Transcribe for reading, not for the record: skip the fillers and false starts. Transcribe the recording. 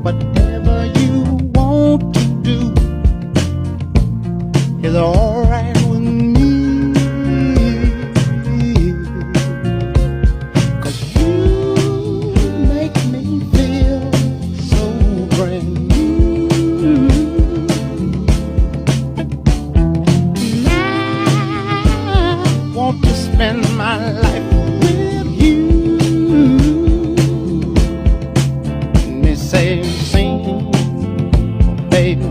whatever you want to do is alright with me. 'Cause you make me feel so brand new. And I want to spend my life with you. Say, sing, baby.